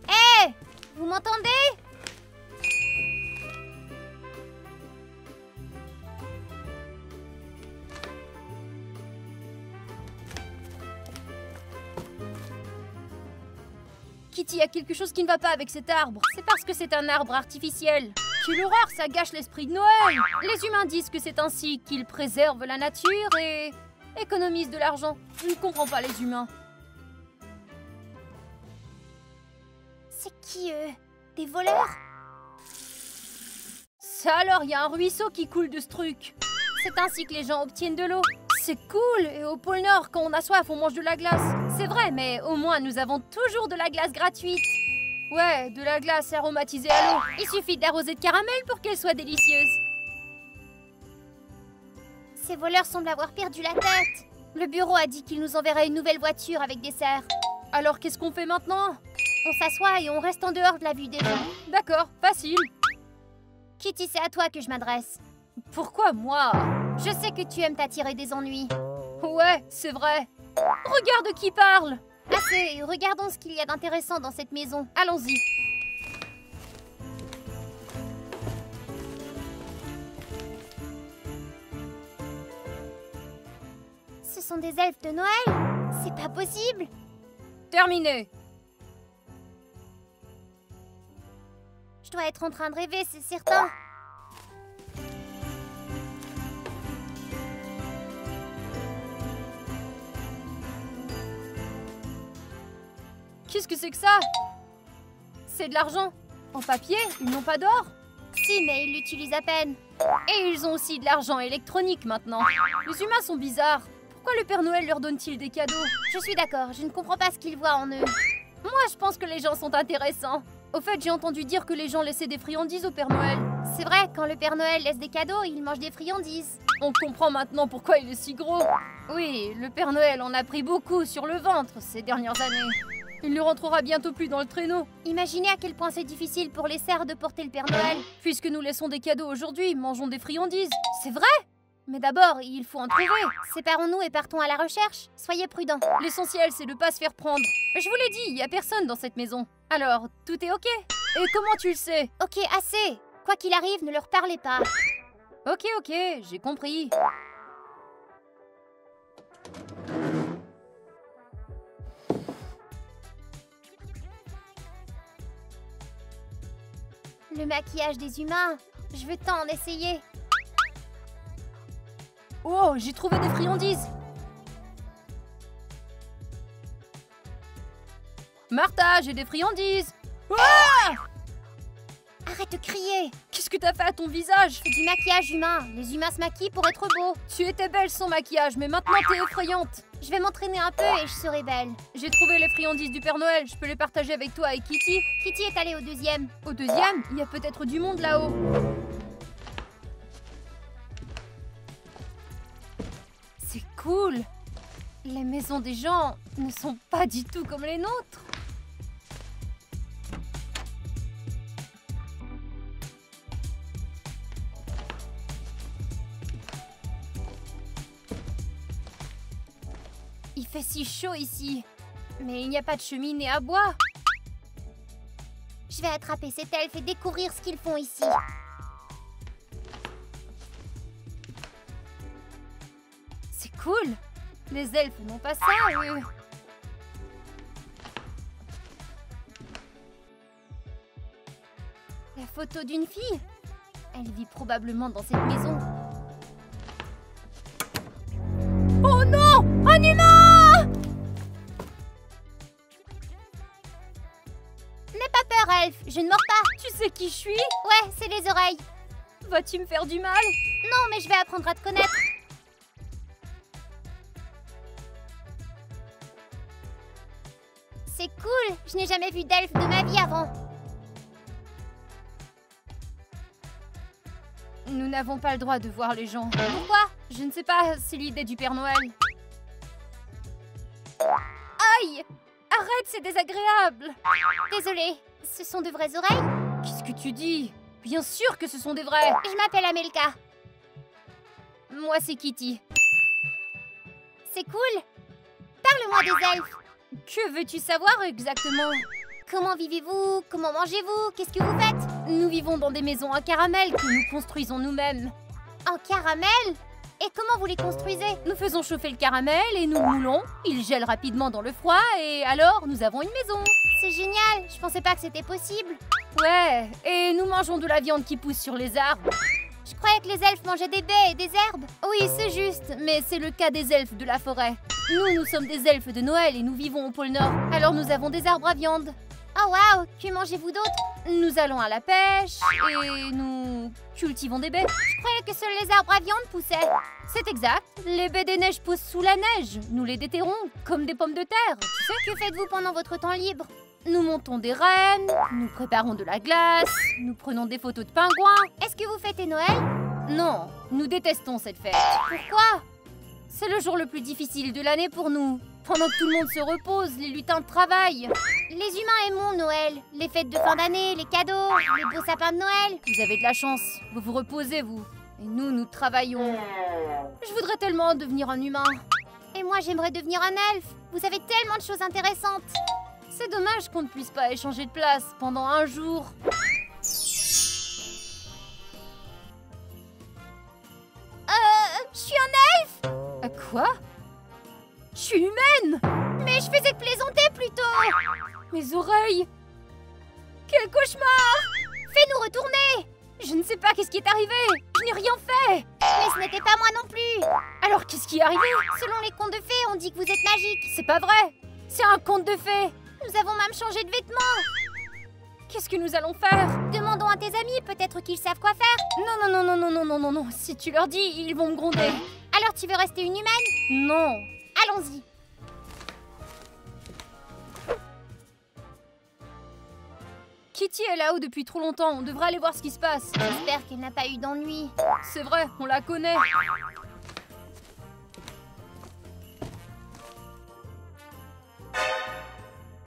Speaker 1: Hé! Vous m'entendez?
Speaker 3: Kitty, il y a quelque chose qui ne va pas avec cet arbre. C'est parce que c'est un arbre artificiel. quelle horreur, ça gâche l'esprit de Noël! Les humains disent que c'est ainsi qu'ils préservent la nature et économisent de l'argent. Je ne comprends pas les humains.
Speaker 1: C'est qui, eux? Des voleurs?
Speaker 3: Ça alors, il y a un ruisseau qui coule de ce truc. C'est ainsi que les gens obtiennent de l'eau. C'est cool, et au pôle Nord, quand on a soif, on mange de la glace. C'est vrai, mais au moins nous avons toujours de la glace gratuite. Ouais, de la glace aromatisée à l'eau. Il suffit d'arroser de caramel pour qu'elle soit délicieuse.
Speaker 1: Ces voleurs semblent avoir perdu la tête. Le bureau a dit qu'il nous enverrait une nouvelle voiture avec des serres.
Speaker 3: Alors qu'est-ce qu'on fait maintenant?
Speaker 1: On s'assoit et on reste en dehors de la vue des gens.
Speaker 3: D'accord, facile.
Speaker 1: Kitty, c'est à toi que je m'adresse.
Speaker 3: Pourquoi moi?
Speaker 1: Je sais que tu aimes t'attirer des ennuis.
Speaker 3: Ouais, c'est vrai. Regarde qui parle.
Speaker 1: Assez, regardons ce qu'il y a d'intéressant dans cette maison.
Speaker 3: Allons-y.
Speaker 1: Ce sont des elfes de Noël? C'est pas possible!
Speaker 3: Terminé.
Speaker 1: Je dois être en train de rêver, c'est certain.
Speaker 3: Qu'est-ce que c'est que ça? C'est de l'argent. En papier, ils n'ont pas d'or.
Speaker 1: Si, mais ils l'utilisent à peine.
Speaker 3: Et ils ont aussi de l'argent électronique maintenant. Les humains sont bizarres. Pourquoi le Père Noël leur donne-t-il des cadeaux?
Speaker 1: Je suis d'accord, je ne comprends pas ce qu'ils voient en eux.
Speaker 3: Moi, je pense que les gens sont intéressants. Au fait, j'ai entendu dire que les gens laissaient des friandises au Père Noël.
Speaker 1: C'est vrai, quand le Père Noël laisse des cadeaux, il mange des friandises.
Speaker 3: On comprend maintenant pourquoi il est si gros. Oui, le Père Noël en a pris beaucoup sur le ventre ces dernières années. Il ne rentrera bientôt plus dans le traîneau.
Speaker 1: Imaginez à quel point c'est difficile pour les serfs de porter le Père Noël.
Speaker 3: Puisque nous laissons des cadeaux aujourd'hui, mangeons des friandises. C'est vrai? Mais d'abord, il faut en trouver.
Speaker 1: Séparons-nous et partons à la recherche. Soyez prudents.
Speaker 3: L'essentiel, c'est de pas se faire prendre. Je vous l'ai dit, il y a personne dans cette maison. Alors, tout est ok? Et comment tu le sais?
Speaker 1: Ok, assez. Quoi qu'il arrive, ne leur parlez pas.
Speaker 3: Ok, j'ai compris.
Speaker 1: Le maquillage des humains. Je veux tant en essayer.
Speaker 3: Oh, j'ai trouvé des friandises. Martha, j'ai des friandises. Ah!
Speaker 1: Arrête de crier.
Speaker 3: Qu'est-ce que t'as fait à ton visage?
Speaker 1: C'est du maquillage humain. Les humains se maquillent pour être beaux.
Speaker 3: Tu étais belle sans maquillage, mais maintenant t'es effrayante.
Speaker 1: Je vais m'entraîner un peu et je serai belle.
Speaker 3: J'ai trouvé les friandises du Père Noël. Je peux les partager avec toi et Kitty.
Speaker 1: Kitty est allée au deuxième.
Speaker 3: Au deuxième? Il y a peut-être du monde là-haut. C'est cool. Les maisons des gens ne sont pas du tout comme les nôtres. Il fait si chaud ici. Mais il n'y a pas de cheminée à bois.
Speaker 1: Je vais attraper cet elfe et découvrir ce qu'ils font ici.
Speaker 3: C'est cool. Les elfes n'ont pas ça, eux. La photo d'une fille. Elle vit probablement dans cette maison. Oh non! Un humain!
Speaker 1: N'aie pas peur, elfe. Je ne mords pas.
Speaker 3: Tu sais qui je suis?
Speaker 1: Ouais, c'est les oreilles.
Speaker 3: Vas-tu me faire du mal?
Speaker 1: Non, mais je vais apprendre à te connaître. C'est cool. Je n'ai jamais vu d'elfe de ma vie avant.
Speaker 3: Nous n'avons pas le droit de voir les gens.
Speaker 1: Pourquoi?
Speaker 3: Je ne sais pas, c'est l'idée du Père Noël. Aïe! Arrête, c'est désagréable!
Speaker 1: Désolée, ce sont de vraies oreilles?
Speaker 3: Qu'est-ce que tu dis? Bien sûr que ce sont des vrais!
Speaker 1: Je m'appelle Amelka.
Speaker 3: Moi, c'est Kitty.
Speaker 1: C'est cool. Parle-moi des elfes.
Speaker 3: Que veux-tu savoir exactement?
Speaker 1: Comment vivez-vous? Comment mangez-vous? Qu'est-ce que vous faites?
Speaker 3: Nous vivons dans des maisons en caramel que nous construisons nous-mêmes.
Speaker 1: En caramel? Et comment vous les construisez?
Speaker 3: Nous faisons chauffer le caramel et nous moulons. Il gèle rapidement dans le froid et alors nous avons une maison.
Speaker 1: C'est génial. Je pensais pas que c'était possible.
Speaker 3: Ouais, et nous mangeons de la viande qui pousse sur les arbres.
Speaker 1: Je croyais que les elfes mangeaient des baies et des herbes.
Speaker 3: Oui, c'est juste, mais c'est le cas des elfes de la forêt. Nous sommes des elfes de Noël et nous vivons au pôle Nord. Alors nous avons des arbres à viande.
Speaker 1: Oh waouh, que mangez-vous d'autre?
Speaker 3: Nous allons à la pêche et nous cultivons des baies.
Speaker 1: Je croyais que seuls les arbres à viande poussaient.
Speaker 3: C'est exact. Les baies des neiges poussent sous la neige. Nous les déterrons comme des pommes de terre.
Speaker 1: Tu sais, que faites-vous pendant votre temps libre?
Speaker 3: Nous montons des rennes, nous préparons de la glace, nous prenons des photos de pingouins.
Speaker 1: Est-ce que vous fêtez Noël?
Speaker 3: Non, nous détestons cette fête.
Speaker 1: Pourquoi?
Speaker 3: C'est le jour le plus difficile de l'année pour nous. Pendant que tout le monde se repose, les lutins travaillent.
Speaker 1: Les humains aiment Noël. Les fêtes de fin d'année, les cadeaux, les beaux sapins de Noël.
Speaker 3: Vous avez de la chance, vous vous reposez, vous. Et nous travaillons. Je voudrais tellement devenir un humain.
Speaker 1: Et moi, j'aimerais devenir un elfe. Vous avez tellement de choses intéressantes.
Speaker 3: C'est dommage qu'on ne puisse pas échanger de place pendant un jour.
Speaker 1: Je suis un elfe?
Speaker 3: Quoi? Je suis humaine!
Speaker 1: Mais je faisais que plaisanter plutôt.
Speaker 3: Mes oreilles! Quel cauchemar!
Speaker 1: Fais-nous retourner.
Speaker 3: Je ne sais pas qu'est-ce qui est arrivé. Je n'ai rien fait.
Speaker 1: Mais ce n'était pas moi non plus.
Speaker 3: Alors qu'est-ce qui est arrivé?
Speaker 1: Selon les contes de fées, on dit que vous êtes magique.
Speaker 3: C'est pas vrai. C'est un conte de fées.
Speaker 1: Nous avons même changé de vêtements.
Speaker 3: Qu'est-ce que nous allons faire?
Speaker 1: Demandons à tes amis, peut-être qu'ils savent quoi faire.
Speaker 3: Non. Si tu leur dis, ils vont me gronder.
Speaker 1: Alors tu veux rester une humaine?
Speaker 3: Non.
Speaker 1: Allons-y.
Speaker 3: Kitty est là-haut depuis trop longtemps. On devrait aller voir ce qui se passe.
Speaker 1: J'espère qu'elle n'a pas eu d'ennui.
Speaker 3: C'est vrai, on la connaît.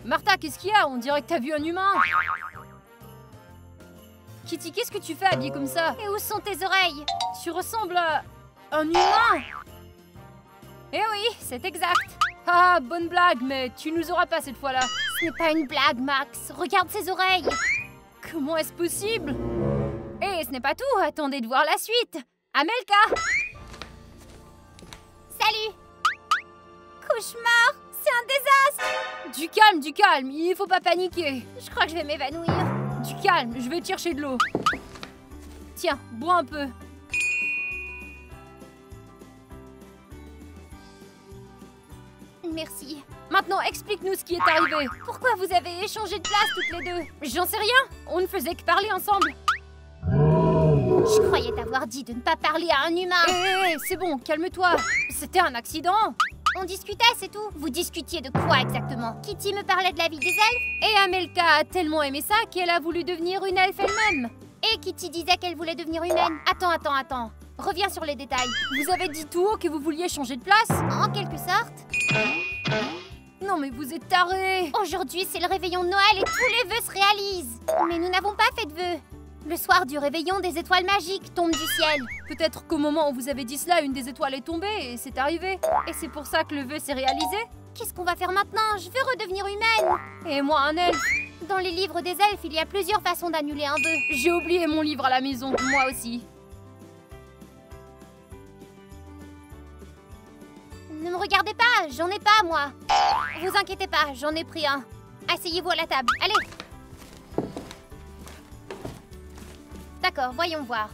Speaker 3: Martha, qu'est-ce qu'il y a? On dirait que t'as vu un humain. Kitty, qu'est-ce que tu fais habillée comme ça?
Speaker 1: Et où sont tes oreilles?
Speaker 3: Tu ressembles à un humain. Eh oui, c'est exact. Ah, bonne blague, mais tu nous auras pas cette fois-là.
Speaker 1: Ce n'est pas une blague, Max. Regarde ses oreilles.
Speaker 3: Comment est-ce possible? Et ce n'est pas tout, attendez de voir la suite. Amelka!
Speaker 1: Salut! Cauchemar! C'est un désastre!
Speaker 3: Du calme, il faut pas paniquer.
Speaker 1: Je crois que je vais m'évanouir.
Speaker 3: Du calme, je vais te chercher de l'eau. Tiens, bois un peu.
Speaker 1: Merci.
Speaker 3: Maintenant, explique-nous ce qui est arrivé.
Speaker 1: Pourquoi vous avez échangé de place toutes les deux?
Speaker 3: J'en sais rien, on ne faisait que parler ensemble.
Speaker 1: Je croyais t'avoir dit de ne pas parler à un humain.
Speaker 3: Hé, c'est bon, calme-toi. C'était un accident.
Speaker 1: On discutait, c'est tout. Vous discutiez de quoi exactement? Kitty me parlait de la vie des elfes.
Speaker 3: Et Amelka a tellement aimé ça qu'elle a voulu devenir une elfe elle-même.
Speaker 1: Et Kitty disait qu'elle voulait devenir humaine. Attends. Reviens sur les détails.
Speaker 3: Vous avez dit tout haut que vous vouliez changer de place?
Speaker 1: En quelque sorte.
Speaker 3: Non mais vous êtes tarés.
Speaker 1: Aujourd'hui, c'est le réveillon de Noël et tous les vœux se réalisent. Mais nous n'avons pas fait de vœux. Le soir du réveillon, des étoiles magiques tombent du ciel.
Speaker 3: Peut-être qu'au moment où vous avez dit cela, une des étoiles est tombée et c'est arrivé. Et c'est pour ça que le vœu s'est réalisé.
Speaker 1: Qu'est-ce qu'on va faire maintenant? Je veux redevenir humaine.
Speaker 3: Et moi, un elfe.
Speaker 1: Dans les livres des elfes, il y a plusieurs façons d'annuler un vœu.
Speaker 3: J'ai oublié mon livre à la maison, moi aussi.
Speaker 1: Ne me regardez pas, j'en ai pas, moi. Vous inquiétez pas, j'en ai pris un. Asseyez-vous à la table, allez. D'accord, voyons voir.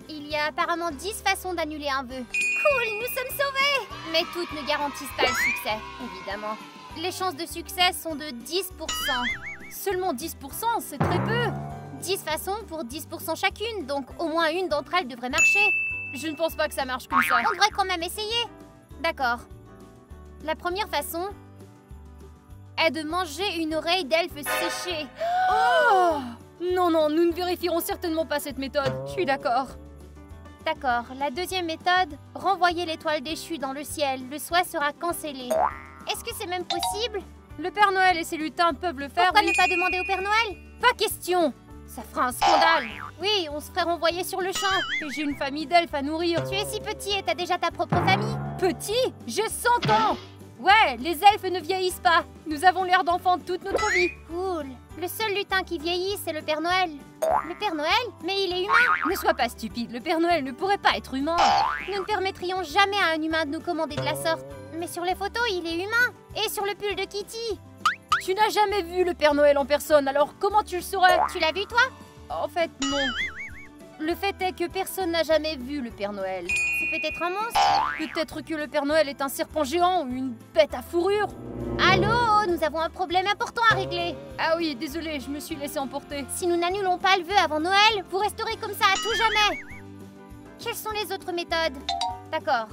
Speaker 1: Il y a apparemment 10 façons d'annuler un vœu. Cool, nous sommes sauvés! Mais toutes ne garantissent pas le succès, évidemment. Les chances de succès sont de 10%.
Speaker 3: Seulement 10%, c'est très peu.
Speaker 1: 10 façons pour 10% chacune, donc au moins une d'entre elles devrait marcher.
Speaker 3: Je ne pense pas que ça marche comme ça.
Speaker 1: On devrait quand même essayer. D'accord. La première façon est de manger une oreille d'elfe séchée.
Speaker 3: Oh! Non, nous ne vérifierons certainement pas cette méthode. Je suis d'accord.
Speaker 1: D'accord. La deuxième méthode, renvoyer l'étoile déchue dans le ciel. Le souhait sera cancellé. Est-ce que c'est même possible?
Speaker 3: Le Père Noël et ses lutins peuvent le faire.
Speaker 1: Pourquoi ne pas demander au Père Noël?
Speaker 3: Pas question. Ça fera un scandale.
Speaker 1: Oui, on se ferait renvoyer sur le champ.
Speaker 3: Et j'ai une famille d'elfes à nourrir.
Speaker 1: Tu es si petit et t'as déjà ta propre famille.
Speaker 3: Petit? J'ai 100 ans. Ouais, les elfes ne vieillissent pas. Nous avons l'air d'enfants toute notre vie.
Speaker 1: Cool. Le seul lutin qui vieillit, c'est le Père Noël. Le Père Noël? Mais il est humain.
Speaker 3: Ne sois pas stupide, le Père Noël ne pourrait pas être humain.
Speaker 1: Nous ne permettrions jamais à un humain de nous commander de la sorte. Mais sur les photos, il est humain. Et sur le pull de Kitty.
Speaker 3: Tu n'as jamais vu le Père Noël en personne, alors comment tu le saurais?
Speaker 1: Tu l'as vu, toi?
Speaker 3: En fait, non. Le fait est que personne n'a jamais vu le Père Noël.
Speaker 1: C'est peut-être un monstre?
Speaker 3: Peut-être que le Père Noël est un serpent géant ou une bête à fourrure.
Speaker 1: Allô, nous avons un problème important à régler.
Speaker 3: Ah oui, désolé, je me suis laissé emporter.
Speaker 1: Si nous n'annulons pas le vœu avant Noël, vous resterez comme ça à tout jamais. Quelles sont les autres méthodes? D'accord.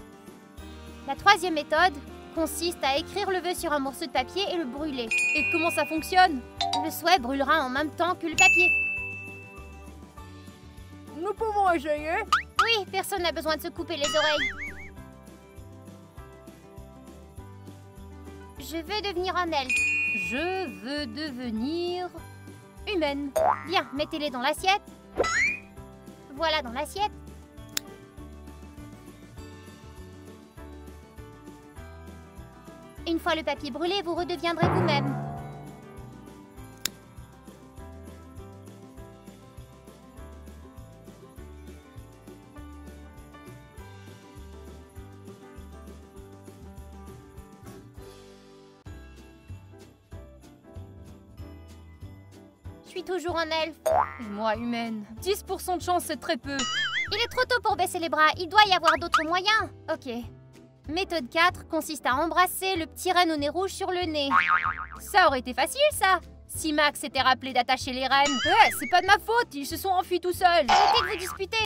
Speaker 1: La troisième méthode consiste à écrire le vœu sur un morceau de papier et le brûler.
Speaker 3: Et comment ça fonctionne?
Speaker 1: Le souhait brûlera en même temps que le papier.
Speaker 3: Nous pouvons essayer.
Speaker 1: Oui, personne n'a besoin de se couper les oreilles. Je veux devenir un elfe.
Speaker 3: Je veux devenir humaine.
Speaker 1: Bien, mettez-les dans l'assiette. Voilà dans l'assiette. Une fois le papier brûlé, vous redeviendrez vous-même. Je suis toujours un elfe.
Speaker 3: Et moi, humaine. 10% de chance, c'est très peu.
Speaker 1: Il est trop tôt pour baisser les bras. Il doit y avoir d'autres moyens. Ok. Méthode 4 consiste à embrasser le petit renne au nez rouge sur le nez.
Speaker 3: Ça aurait été facile, ça. Si Max s'était rappelé d'attacher les rennes. C'est pas de ma faute, ils se sont enfuis tout seuls.
Speaker 1: Arrêtez de vous disputer.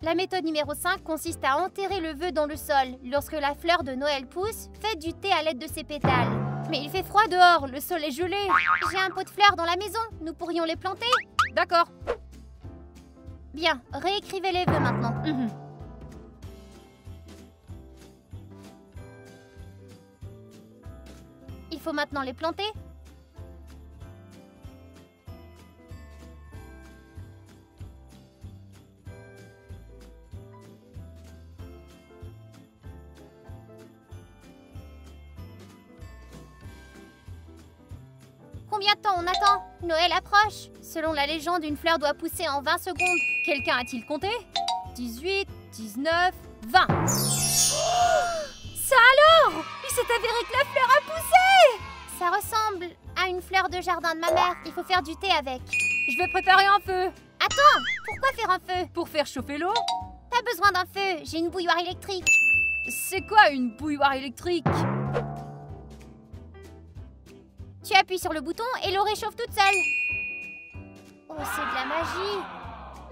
Speaker 1: La méthode numéro 5 consiste à enterrer le vœu dans le sol. Lorsque la fleur de Noël pousse, faites du thé à l'aide de ses pétales.
Speaker 3: Mais il fait froid dehors, le sol est gelé.
Speaker 1: J'ai un pot de fleurs dans la maison. Nous pourrions les planter.
Speaker 3: D'accord.
Speaker 1: Bien, réécrivez les vœux maintenant. Il faut maintenant les planter. Combien de temps on attend? Noël approche. Selon la légende, une fleur doit pousser en 20 secondes.
Speaker 3: Quelqu'un a-t-il compté? 18, 19, 20. Ça alors? Il s'est avéré que la fleur a poussé!
Speaker 1: Ça ressemble à une fleur de jardin de ma mère. Il faut faire du thé avec.
Speaker 3: Je vais préparer un feu.
Speaker 1: Attends! Pourquoi faire un feu?
Speaker 3: Pour faire chauffer l'eau?
Speaker 1: Pas besoin d'un feu, j'ai une bouilloire électrique.
Speaker 3: C'est quoi une bouilloire électrique?
Speaker 1: Tu appuies sur le bouton et l'eau réchauffe toute seule. Oh, c'est de la magie.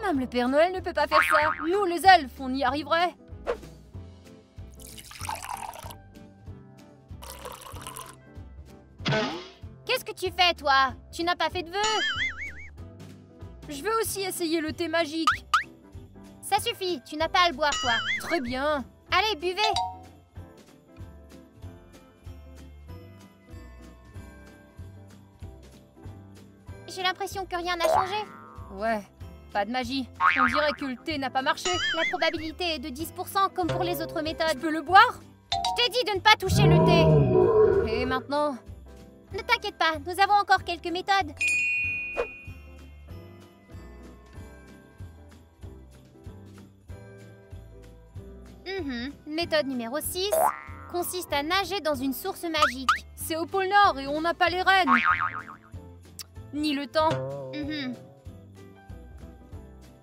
Speaker 3: Même le Père Noël ne peut pas faire ça. Nous, les elfes, on y arriverait.
Speaker 1: Qu'est-ce que tu fais, toi? Tu n'as pas fait de vœu?
Speaker 3: Je veux aussi essayer le thé magique.
Speaker 1: Ça suffit, tu n'as pas à le boire, toi.
Speaker 3: Très bien.
Speaker 1: Allez, buvez. J'ai l'impression que rien n'a changé.
Speaker 3: Ouais, pas de magie. On dirait que le thé n'a pas marché.
Speaker 1: La probabilité est de 10% comme pour les autres méthodes.
Speaker 3: Je peux le boire?
Speaker 1: Je t'ai dit de ne pas toucher le thé.
Speaker 3: Et maintenant?
Speaker 1: Ne t'inquiète pas, nous avons encore quelques méthodes. Méthode numéro 6 consiste à nager dans une source magique.
Speaker 3: C'est au pôle Nord et on n'a pas les rennes. Ni le temps.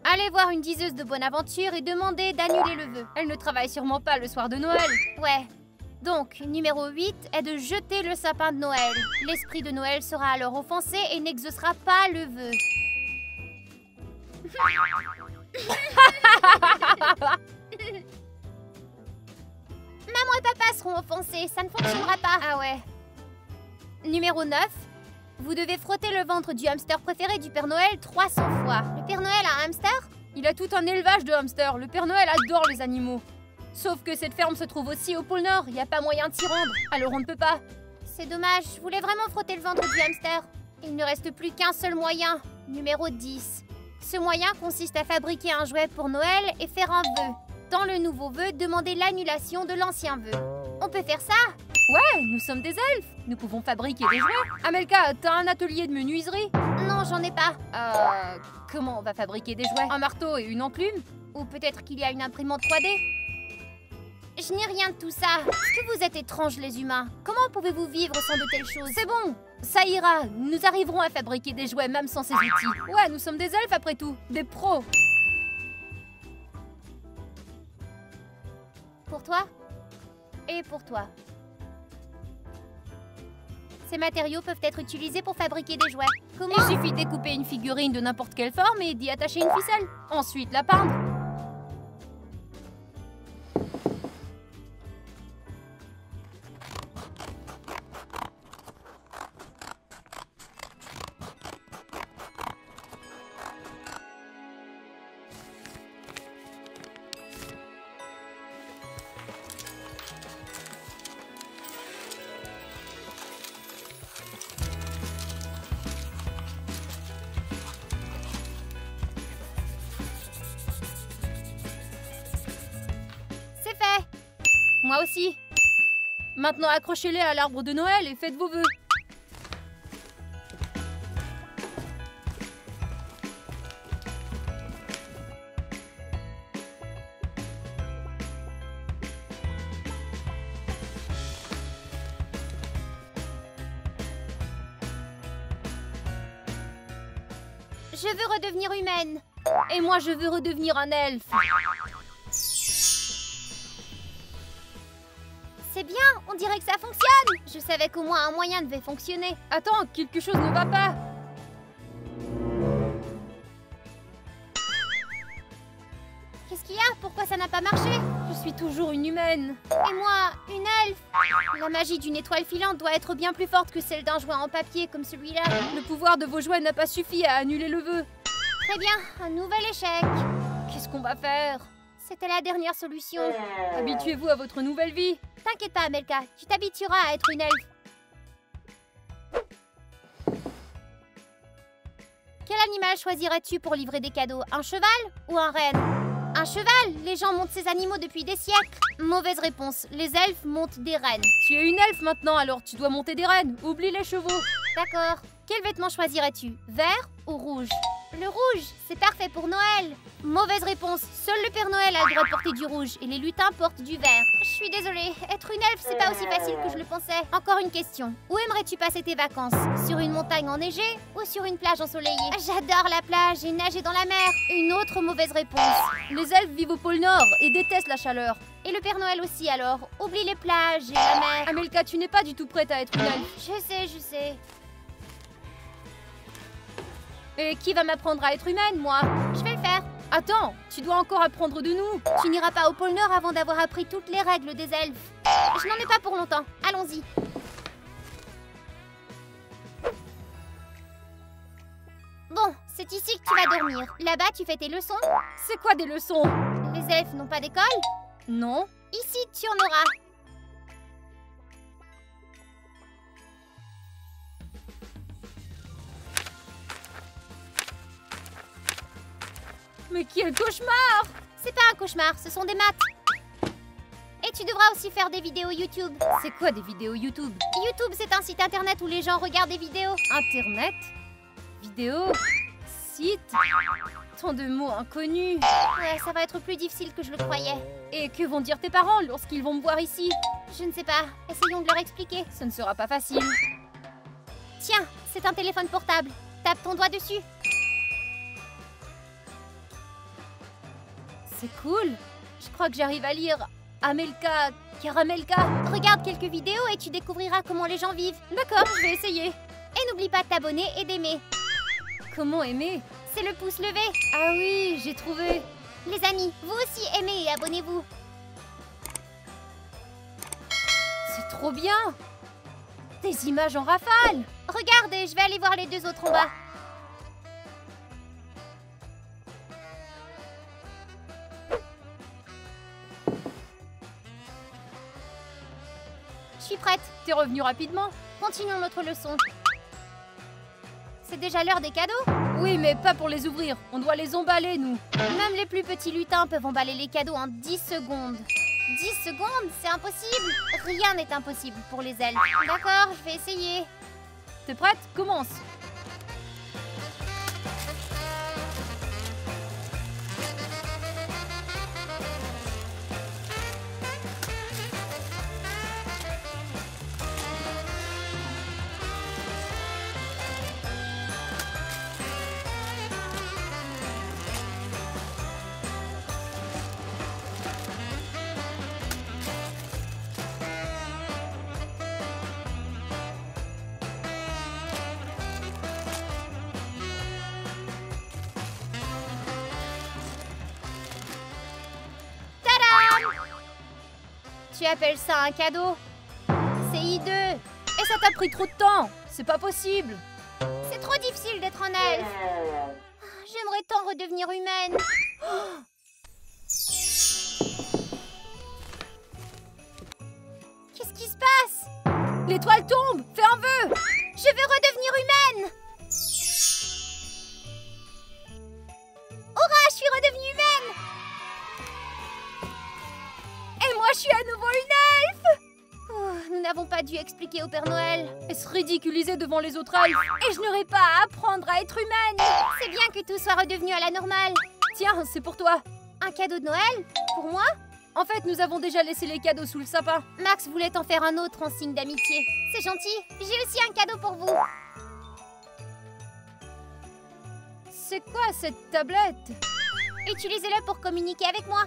Speaker 1: Allez voir une diseuse de bonne aventure et demandez d'annuler le vœu.
Speaker 3: Elle ne travaille sûrement pas le soir de Noël.
Speaker 1: Ouais. Donc, numéro 8 est de jeter le sapin de Noël. L'esprit de Noël sera alors offensé et n'exaucera pas le vœu. Maman et papa seront offensés, ça ne fonctionnera pas. Ah ouais. Numéro 9. Vous devez frotter le ventre du hamster préféré du Père Noël 300 fois. Le Père Noël a un hamster?
Speaker 3: Il a tout un élevage de hamsters. Le Père Noël adore les animaux. Sauf que cette ferme se trouve aussi au pôle Nord. Il n'y a pas moyen de s'y rendre. Alors on ne peut pas.
Speaker 1: C'est dommage, je voulais vraiment frotter le ventre du hamster. Il ne reste plus qu'un seul moyen. Numéro 10. Ce moyen consiste à fabriquer un jouet pour Noël et faire un vœu. Dans le nouveau vœu, demandez l'annulation de l'ancien vœu. On peut faire ça?
Speaker 3: Ouais, nous sommes des elfes. Nous pouvons fabriquer des jouets. Amelka, t'as un atelier de menuiserie?
Speaker 1: Non, j'en ai pas.
Speaker 3: Comment on va fabriquer des jouets? Un marteau et une enclume?
Speaker 1: Ou peut-être qu'il y a une imprimante 3D? Je n'ai rien de tout ça. Est-ce que vous êtes étranges, les humains? Comment pouvez-vous vivre sans de telles choses?
Speaker 3: C'est bon, ça ira. Nous arriverons à fabriquer des jouets même sans ces outils. Ouais, nous sommes des elfes après tout, des pros.
Speaker 1: Pour toi et pour toi. Ces matériaux peuvent être utilisés pour fabriquer des jouets. Comment?
Speaker 3: Il suffit de découper une figurine de n'importe quelle forme et d'y attacher une ficelle. Ensuite, la peindre. Moi aussi. Maintenant, accrochez-les à l'arbre de Noël et faites vos vœux.
Speaker 1: Je veux redevenir humaine.
Speaker 3: Et moi, je veux redevenir un elfe.
Speaker 1: C'est bien, on dirait que ça fonctionne. Je savais qu'au moins un moyen devait fonctionner.
Speaker 3: Attends, quelque chose ne va pas.
Speaker 1: Qu'est-ce qu'il y a? Pourquoi ça n'a pas marché?
Speaker 3: Je suis toujours une humaine.
Speaker 1: Et moi, une elfe. La magie d'une étoile filante doit être bien plus forte que celle d'un jouet en papier comme celui-là.
Speaker 3: Le pouvoir de vos jouets n'a pas suffi à annuler le vœu.
Speaker 1: Très bien, un nouvel échec.
Speaker 3: Qu'est-ce qu'on va faire?
Speaker 1: C'était la dernière solution.
Speaker 3: Habituez-vous à votre nouvelle vie.
Speaker 1: T'inquiète pas, Amelka, tu t'habitueras à être une elfe. Quel animal choisirais-tu pour livrer des cadeaux? Un cheval ou un renne? Un cheval! Les gens montent ces animaux depuis des siècles. Mauvaise réponse, les elfes montent des rennes.
Speaker 3: Tu es une elfe maintenant, alors tu dois monter des rennes. Oublie les chevaux.
Speaker 1: D'accord. Quel vêtement choisirais-tu? Vert ou rouge? Le rouge, c'est parfait pour Noël. Mauvaise réponse, seul le Père Noël a le droit de porter du rouge et les lutins portent du vert. Je suis désolée, être une elfe, c'est pas aussi facile que je le pensais. Encore une question. Où aimerais-tu passer tes vacances? Sur une montagne enneigée ou sur une plage ensoleillée? J'adore la plage et nager dans la mer. Une autre mauvaise réponse.
Speaker 3: Les elfes vivent au pôle Nord et détestent la chaleur.
Speaker 1: Et le Père Noël aussi alors. Oublie les plages et la mer.
Speaker 3: Amelka, tu n'es pas du tout prête à être une elfe.
Speaker 1: Je sais.
Speaker 3: Et qui va m'apprendre à être humaine, moi?
Speaker 1: Je vais le faire.
Speaker 3: Attends, tu dois encore apprendre de nous.
Speaker 1: Tu n'iras pas au pôle Nord avant d'avoir appris toutes les règles des elfes. Je n'en ai pas pour longtemps. Allons-y. Bon, c'est ici que tu vas dormir. Là-bas, tu fais tes leçons.
Speaker 3: C'est quoi des leçons?
Speaker 1: Les elfes n'ont pas d'école?
Speaker 3: Non.
Speaker 1: Ici, tu en auras.
Speaker 3: Mais quel cauchemar!
Speaker 1: C'est pas un cauchemar, ce sont des maths. Et tu devras aussi faire des vidéos YouTube.
Speaker 3: C'est quoi des vidéos YouTube?
Speaker 1: YouTube, c'est un site internet où les gens regardent des vidéos.
Speaker 3: Internet? Vidéo? Site? Tant de mots inconnus.
Speaker 1: Ouais, ça va être plus difficile que je le croyais.
Speaker 3: Et que vont dire tes parents lorsqu'ils vont me voir ici?
Speaker 1: Je ne sais pas. Essayons de leur expliquer.
Speaker 3: Ce ne sera pas facile.
Speaker 1: Tiens, c'est un téléphone portable. Tape ton doigt dessus.
Speaker 3: C'est cool. Je crois que j'arrive à lire Amelka, Caramelka.
Speaker 1: Regarde quelques vidéos et tu découvriras comment les gens vivent.
Speaker 3: D'accord, je vais essayer.
Speaker 1: Et n'oublie pas de t'abonner et d'aimer.
Speaker 3: Comment aimer?
Speaker 1: C'est le pouce levé.
Speaker 3: Ah oui, j'ai trouvé.
Speaker 1: Les amis, vous aussi aimez et abonnez-vous.
Speaker 3: C'est trop bien. Des images en rafale.
Speaker 1: Regardez, je vais aller voir les deux autres en bas. Je suis prête.
Speaker 3: T'es revenu rapidement.
Speaker 1: Continuons notre leçon. C'est déjà l'heure des cadeaux?
Speaker 3: Oui, mais pas pour les ouvrir. On doit les emballer, nous.
Speaker 1: Même les plus petits lutins peuvent emballer les cadeaux en 10 secondes. 10 secondes? C'est impossible. Rien n'est impossible pour les elfes. D'accord, je vais essayer.
Speaker 3: T'es prête? Commence.
Speaker 1: Tu appelles ça un cadeau? C'est hideux.
Speaker 3: Et ça t'a pris trop de temps. C'est pas possible.
Speaker 1: C'est trop difficile d'être un elfe. J'aimerais tant redevenir humaine. Qu'est-ce qui se passe?
Speaker 3: L'étoile tombe. Fais un vœu.
Speaker 1: Je veux redevenir humaine. Hurrah, je suis redevenue humaine.
Speaker 3: Et moi, je suis à nouveau une elfe.
Speaker 1: Nous n'avons pas dû expliquer au Père Noël.
Speaker 3: Et se ridiculiser devant les autres elfes. Et je n'aurais pas à apprendre à être humaine.
Speaker 1: C'est bien que tout soit redevenu à la normale.
Speaker 3: Tiens, c'est pour toi.
Speaker 1: Un cadeau de Noël? Pour moi?
Speaker 3: En fait, nous avons déjà laissé les cadeaux sous le sapin.
Speaker 1: Max voulait en faire un autre en signe d'amitié. C'est gentil. J'ai aussi un cadeau pour vous.
Speaker 3: C'est quoi cette tablette?
Speaker 1: Utilisez-le pour communiquer avec moi.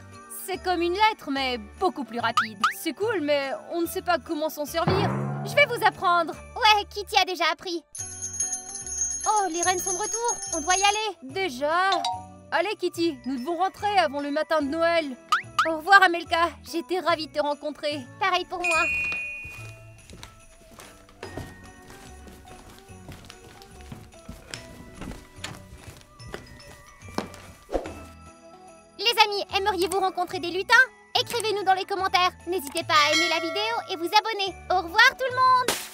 Speaker 3: C'est comme une lettre, mais beaucoup plus rapide. C'est cool, mais on ne sait pas comment s'en servir. Je vais vous apprendre.
Speaker 1: Ouais, Kitty a déjà appris. Oh, les reines sont de retour. On doit y aller.
Speaker 3: Déjà? Allez, Kitty, nous devons rentrer avant le matin de Noël. Au revoir, Amelka. J'étais ravie de te rencontrer.
Speaker 1: Pareil pour moi. Les amis, aimeriez-vous rencontrer des lutins? Écrivez-nous dans les commentaires. N'hésitez pas à aimer la vidéo et vous abonner. Au revoir tout le monde!